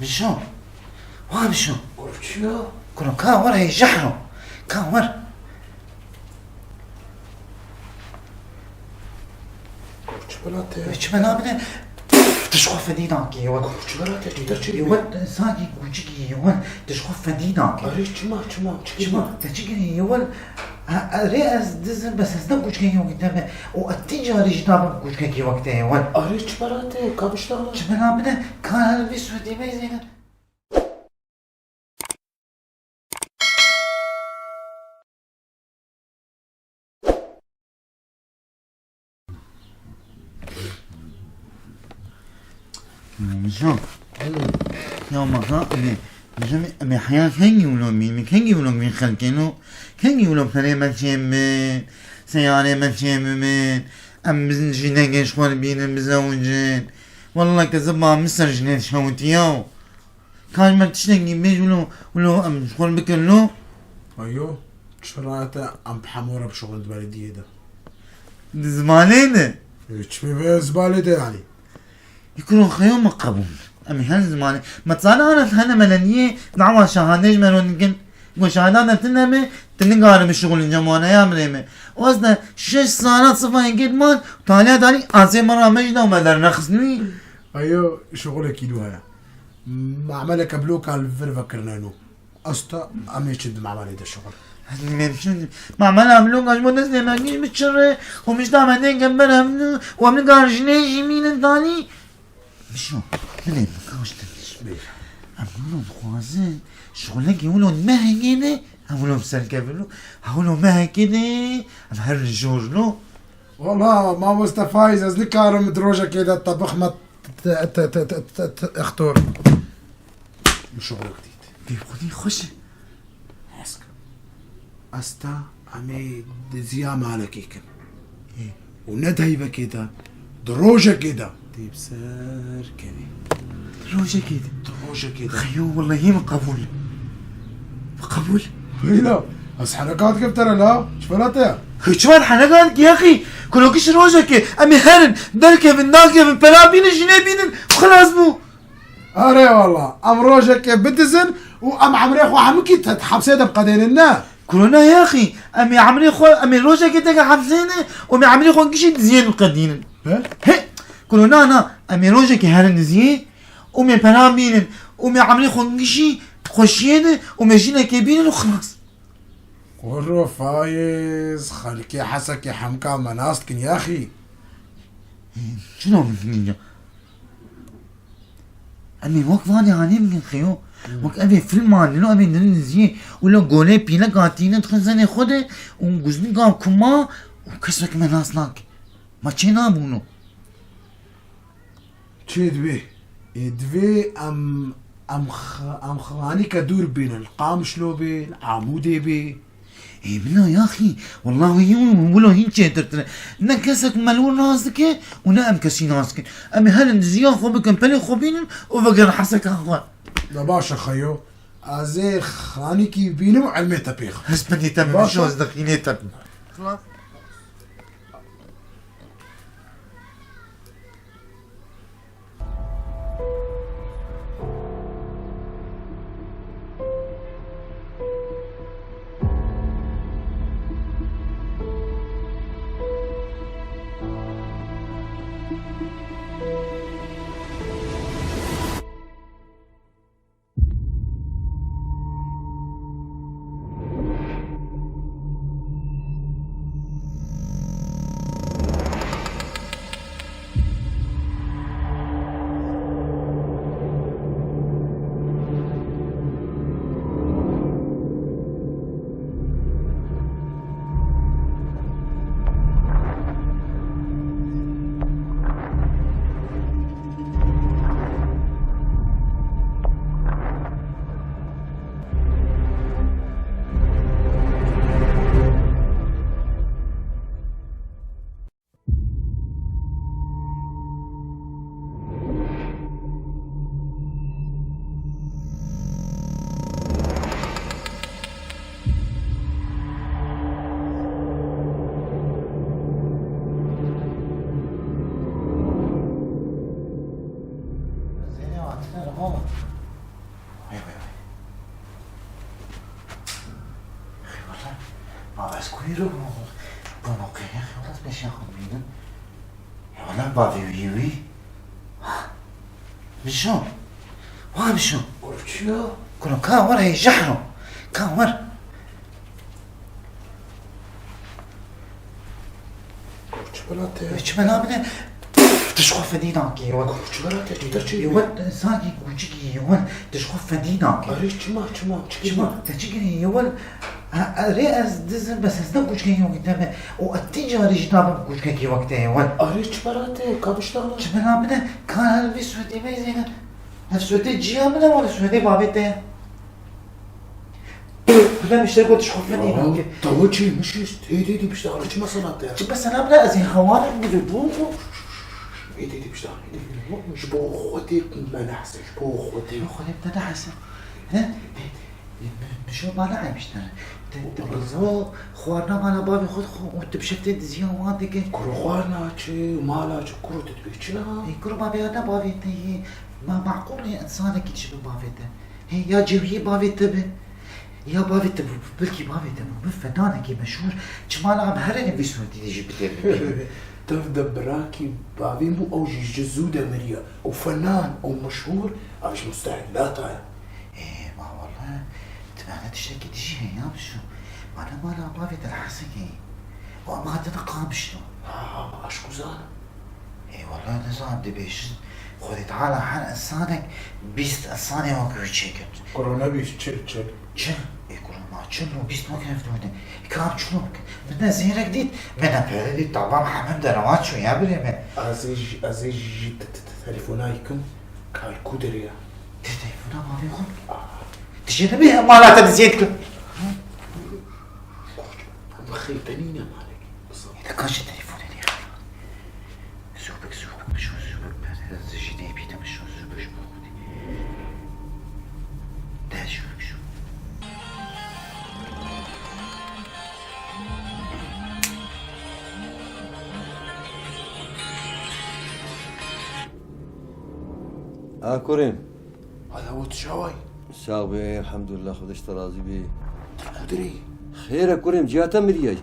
بشو وابشو قرشيا كنو كاور هي جحرو كاور قرش بلاته ايش بلا بنا تشخف فديناك يا ولد قرش بلاته تدري يا ولد ساقي وجهي يا ولد تشخف فديناك أريد شما شما تجيني يا ولد رئيس دزن بس ازدم وجهي يوم قدامه والتجاري جنابه وجهي وقتها يا ولد أريد بلاته كابشتغل ايش بلا بنا كان هالبس ودي ما يزين شو يوم ما أمي حياة كان يقولون مين كان يقولون مين خلقينه كان يقولون فري ما تشمن سيارة ما تشمن أم بزن جنين شوار بين مزوجين والله كذبا مصر جنين شوتياو كان ما تشتغي بيج ولو أم شوار بكلو أيوه شراته أم بحمورة بشغل البلدية ده زمانين إيش في زبالة ده يعني يكونوا خيوم مقبول أمي هالزمان ما تصانعنا هنا ملانية دعوة شهادة جمالون يمكن وشهادات تنمي تنقار بالشغل الجمانة يا مريمة وأصلا 6 سنوات صفا ينقد مال تاليا داري أنسي مرة مجدا وما دار نخصني أيوه شغلك كيلو هيا معملك بلوك على الفير فكرنانو أستا أمي شد معملي ده الشغل ما عملها ملوك عجبو ناس ما جيش بتشري ومش دعمتين جنبنا منو ومن قارجنيش يمين الثاني بشو هلا مكاوش تنش أقولهم خوازن شغلك يقولون ما هي كده أقولهم سالكابلو أقولهم ما هي كده أظهر الجورلو والله ما مستفايز از نكار مدروجة كده الطبخ ما اختار شغل جديد بيقولي خش اسك استا عمي دزيا مالك يكن إيه وندهي بكده دروجة كده طيب سار كده روجة كده دروجة كده خيو والله هي مقبول مقبول لا بس حركات كيف ترى لا شفلاتها شوان حنقان يا أخي كلو كيش روجك أمي هرن دركة من ناكة من بلابين جنابين وخلاص بو أري والله أم روجك بدزن وأم عمريخ وعمكي تحبسيدا بقديننا كلنا يا أخي أمي عمري خو أمي روجك تجا حبسينه وأمي عمري خو كيش زين القدين هه كلنا أنا أمي روجك هرن زين وأمي بلابين وأمي عمري خو كيش خوشينه ومجينا كبيرين وخلاص ورو فايز خلكي حسكي حمكا مناستكن يا أخي شنو من أمي وقت فاني عني من خيو وقت أبي فيلم مالي لو أبي نرنزيه ولا قولي بيلا قاتينا تخزني خده ونقزني قام كما وكسرك من ناسناك ما تشينا بونو تشي دبي دبي أم خلاني كدور بين القام شلو بين عمودي بي ايه بالله يا اخي والله يوم ولا هين تشتر نكسك ملون ناسك ونام كسي ناسك امي هل زيان خو بكم بلي خو بينن وبقر حسك اخوان لا باشا خيو ازي خاني كي بينم علميتا بيخ هسبني تم شو دخيني تم خلاص وي اخي والله ما بس كويرو بونوكي يا اخي والله باش ياخذ بينا والله بافي وي وي بشو بشو قرشو كلو كاور هي جحرو كاور شوكولاتة ايش بلا تشخف فديناك يا ولد شوكولاتة تدرجي يا ولد ساقي وجهي يا ولد تشخف فديناك أريش شما تجيني يا ولد رئيس دزن بس هزنا وجهي قدامه والتجاري جنابه وجهي وقتها يا ولد أريش شوكولاتة كاب اشتغل شبنا منه كان هالبي سودي ما يزينه هالسودي جيها منه ولا سودي بابته لا مش تقول تشخف فديناك توجي مشيت هيدي بيشتغل ما صنعتها بس انا بلا ازين خوارق بجيبوه هيدي بيشتغل هيدي مش بأخوتي ما نحسن مش بأخوتي خذ ابتدى حسن ها شو ما لعب اشترى تبغى خوارنا مالا بابي خذ وانت بشكل زيان وانتك كرو خوارنا شي ومالا شي كرو تتبيشنا كرو بابي انا بابي هي ما معقول هي انسانك يشبه بابي هي يا جوي بابي تبه يا بابي تبه بلكي بابي تبه بفنانك مشهور جمال عم هرني بيسودي تيجي بتبه تبدا براكي بابي مو اوجي جزودة مريا وفنان ومشهور مش مستعد لا طاير ايه ما والله تبعنا تشتكي تجي يا بشو ما لا بابي تلحسكي وما تنقام شنو اشكو زانا ايه والله نزام دي بيش خذي تعالى حال انسانك بيست انساني وكو تشيكت كورونا بيش تشل شن ايه كورونا ما شنو بيست ما كان فتوني كاب شنو بدنا زينة جديد بدنا بردي طبعا محمد دروات شو يا بلي من ازيج تليفونايكم كالكودريا تليفونا ما بيخون تجينا بيها ما لا تنسيتكم مخيبانين مالك بالضبط اذا كانش التليفون اللي خير زوبك شو زوبك بس جيني بيتا مش شو زوبك شو بخودي ده شو كريم هذا هو تشاوي ساغ بيه الحمد لله خدش ترازي بيه مدري خير يا كريم جاتا مرياج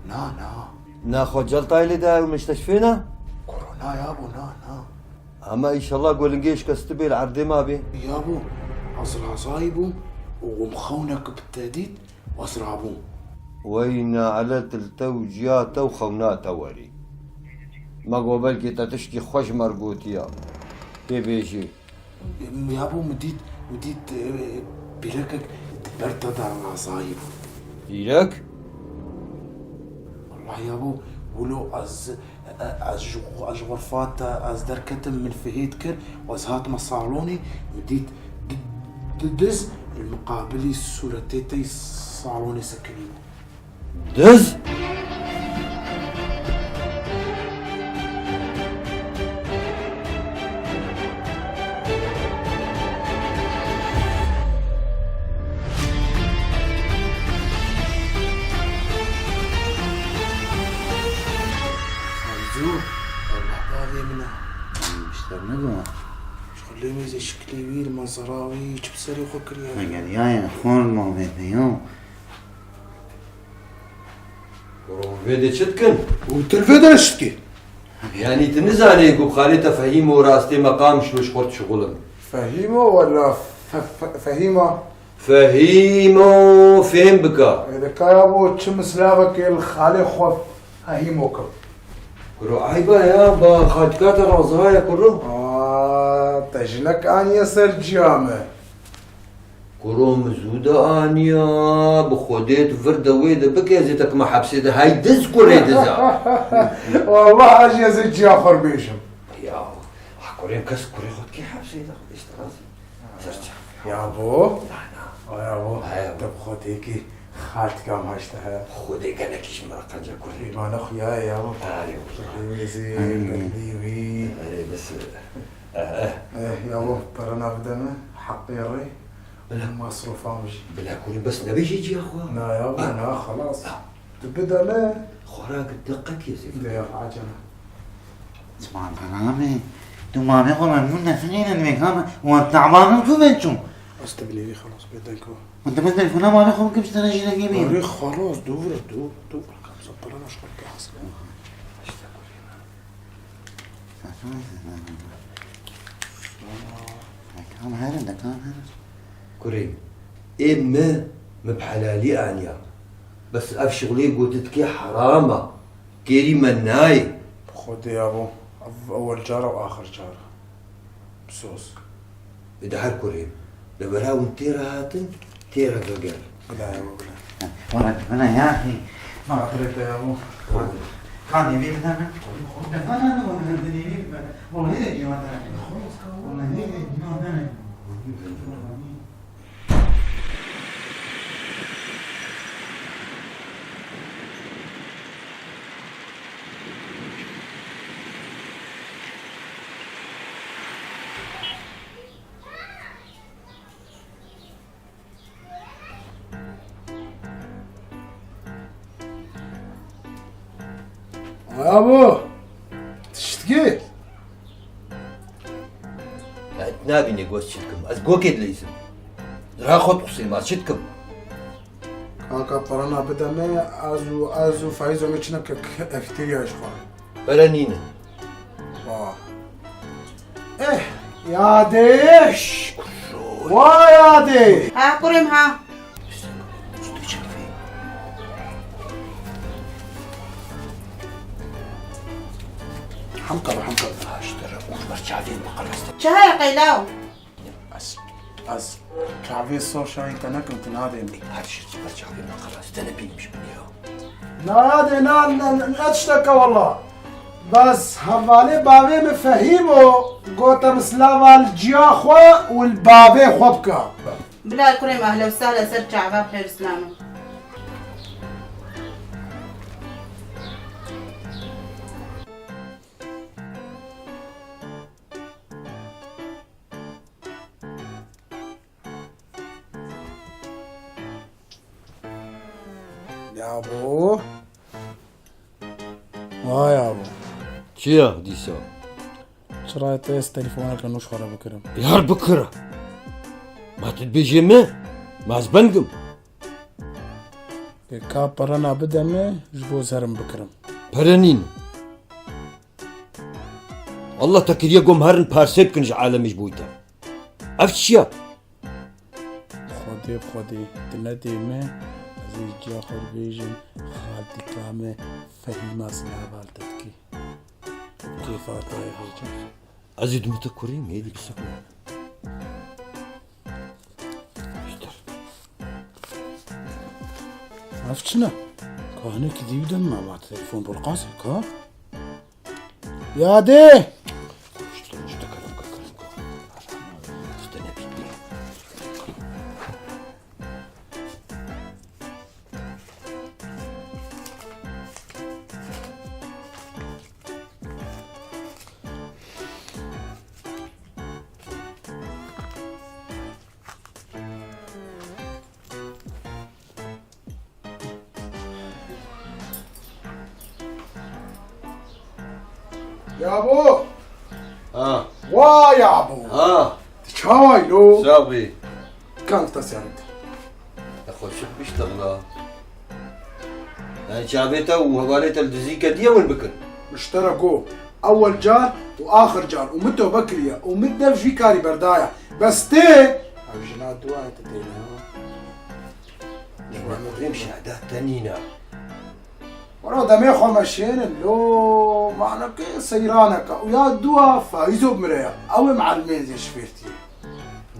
نا ناخذ جلطة اللي دا ومستشفينا كورونا يا ابو نا اما ان شاء الله قول نقيش كستبي العرضي ما بي يا ابو اصرع صايبو ومخونك بالتهديد واسرعبو وين على تلتو جياتا وخوناتا وري ما قبل كي تشكي خوش مرقوتيا بيجي يا ابو مديت بلكك برتد على العصايب لك والله يا ابو ولو از غرفات از دركتم من فهيت كر وازهات مصالوني مديت دز المقابلي سورتيتي صالوني سكنين دز شغلي شكلي ويل منظراوي بسري خوك قال يا اخوان ما بينيو وفيدي تشتكن والتلفزيون شتكي يعني تنزعني يقول خالي تفهيم وراستي مقام شوش خورت شغلن فهيمه ولا فهيمه فهيمو فهم بكا اذا كابو تشم سلابك الخالي خوف فهيموكم كرو عيبا يا با خاجكات الرزايا كرو تجلك ان يسر جامع كرو مزودة انيا بخوديت فرد ويد بكي زيتك ما حبسيت هاي دز كوري دزا والله اجي زي جعفر بيشم يا كوري كس كوري خد كي حبسيت خد اشتغازي زرجع يا ابو يا ابو تبخد هيكي خالتك ما اشتهى خودي قالك ايش مرقة جا كوري ما نخيا يا ابو ايوه بس يا ابو برنا بدنا حقي ري مصروف امشي بلا كوري بس نبي يجي يا اخوان لا يا ابو لا خلاص تبدا لا خوراك الدقك يا زيد يا عجله اسمع كلامي تو ما بيقول من فينا المكان وانت تعبان كوفنتو استبني لي خلاص بدك وانت بس تليفونها ما ناخذ ممكن تنجي نجيبين. طريق خلاص دور كم صبر انا شغل كاس. كم هذا ده كم هذا. كريم إما مبحلالي أنيا بس أف شغلي قلتك حرامة كيري مناي. خذ يا ابو اول جاره واخر جاره بسوس. إذا هل كريم لبلاون تيرا هاتن تيرا قال. لا يا ابو والله انا يا اخي ما قدرت يا ابو. كان يبي مثلا انا والله يجي مثلا والله يجي مثلا. يا ابو تشتكي نابي نقوس شتكم أزقو كيد ليسم راه خط قصيمات شتكم كاكا برانا بدمي ازو فايزو ميشنك افتيريا اشخاص بلانينا ايه يا ديش يا دي ها كريم ها حمقى شهاية قيلاو أس شعبي الصور شاين كنكم تنادي لا تشتكى والله بس هفالي بابي مفهيمو قوتا مسلاوة الجياخوة والبابي خبكا بلا كريم أهلا وسهلا سر شعبها بخير سلامة. يا ابو يا ابو شيا ديسا شراي تيس تليفونك انوش خرا بكرم يا بكرة ما تتبيجي ما زبنقم كابرنا بدمي جبو زرم بكرم برانين الله تكريا قوم هرن بارسيب كنج عالم جبويتا أفشيا خودي تنادي ما زي جاخر بيجن خالتي كامل فهيما سنابال تبكي كيف أطاي بيجن أزيد متكورين هيدي بسكو عرفت شنو؟ كان كذي بدم مع تليفون بالقاسم كا يا دي يا ابو يا ابو شاي لو سابي كانت تسعد أخو شو بيشتغل يعني شعبيته وهواليته الدزيكة دي وين بكر اشتركوا اول جار واخر جار ومتو بكريه ومتو في كاري بردايه بس تي جنات دواء تدينا نقول شهادات تانينا ورا دمي خو مشين لو معنا كي سيرانك ويا دواء فايزو بمريا او معلمين زي شفيرتي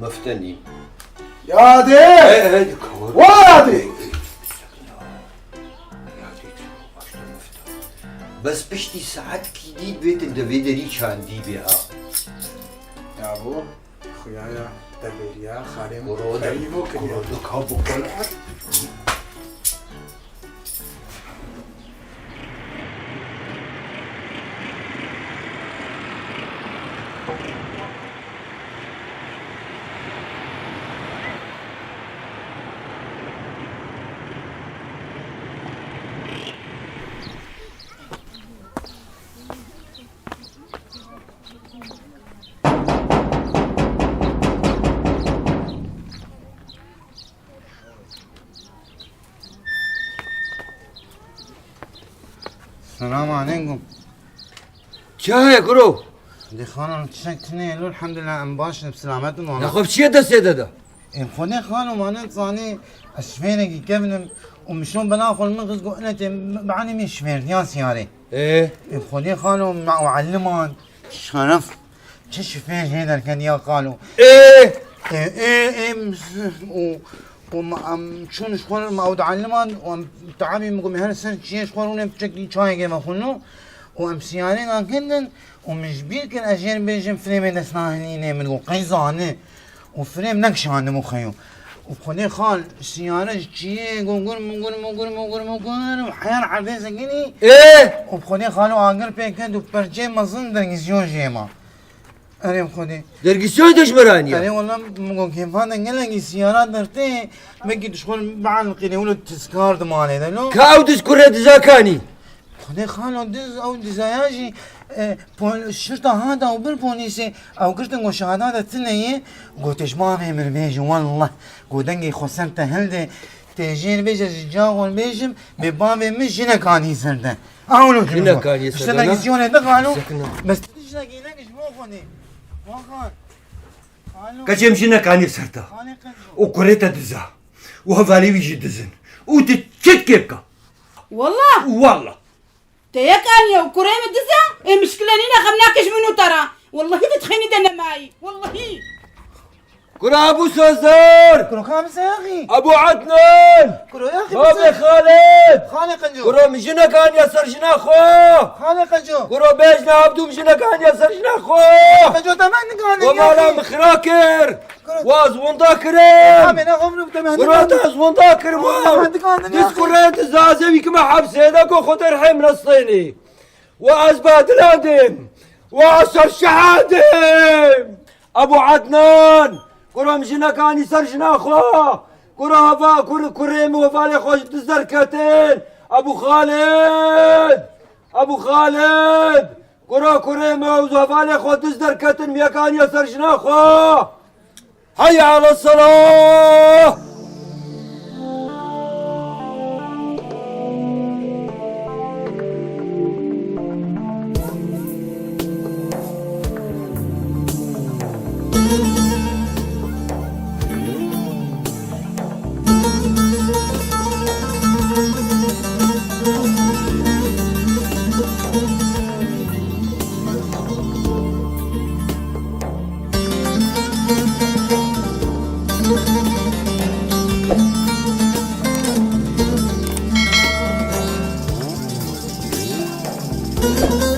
مفتني يا دي هيدي كور يا دي بس بشتي ساعات كديد بيت الدفيدري كان دي بها يا ابو خويا دبيريا خارم ورودك هبو كلعب السلام عليكم. چه کرو؟ دي خانم تشكني لو الحمد لله ام باش بسلامتهم والله. نخوف چیه دسته داده؟ ام خوني خانم انا صاني اشفينك كيفن ومشون بناخذ من غزقو انا بعاني من شفير يا سياري. ايه ام خوني خانم مع وعلمان شرف تشفير هذا كان يا قالوا ايه شون شخور ما أود علمان وام تعبي مقوم هالسنة شيء شخورون بشكل شاي جم خلنا وام سيارين أكندن ومش بيركن أجير بيجم فريم دسناهني من قيزانة وفريم نكشان مخيو وبخلي خال سيارة شيء قول وحيان عرفين سكيني ايه وبخلي خالو آخر بيكند وبرجي مزن درجيون جيما أريم خدي درگیسیون دشمرانی أري والله مقول كيف هذا قال لك السيارات درتي بقي تشغل بعد القيل يقولوا التذكار دمال هذا لو که او دست کره دزاکانی خدي خالو دز أو دزاياجي الشرطة هذا أو بالبوليسي أو قلت نقول شهادات تنية قلت ما في من بيجي والله قلت دنجي خسرت هلدي تيجين بيجي جاول بيجم ببابي مش هنا كان يسرده أولو هنا كان يسرده اشتغل يسيون دخلوا سكنا. بس تشتغل لك مو خدي ما خان که چمشی نکانی سرتا خاني قنجو و کره تا دزا و هفالی ویجی دزن و تتشت كيبكا والله والله تيكان يا وكريم الدزا إيه مشكلة نينا خمناكش منو ترى والله تتخيني دنا معي والله كرة ابو سوزر كرو خامسة يا أخي ابو عدنان كرو يا أخي بابي بس خالد خاني قنجو كرة مجينا كان يسر جنا خو خاني قنجو كرة بيجنا عبدو مجينا كان يسر جنا خو قنجو تمام كان ومالا مخراكر وازوان كريم أنا عمري تمام كرة تازوان كريم ديس كرة تزازوي كما حبسي داكو خطر حمل الصيني وازباد الادم وعصر شحادم ابو عدنان كرة مجينا كان يسر جنا خو كرة هفا كريم وفالي خوش تزركتين ابو خالد كرة كريم وفالي خوش تزركتين ميا كان يسر جنا خو هيا على الصلاة Thank you.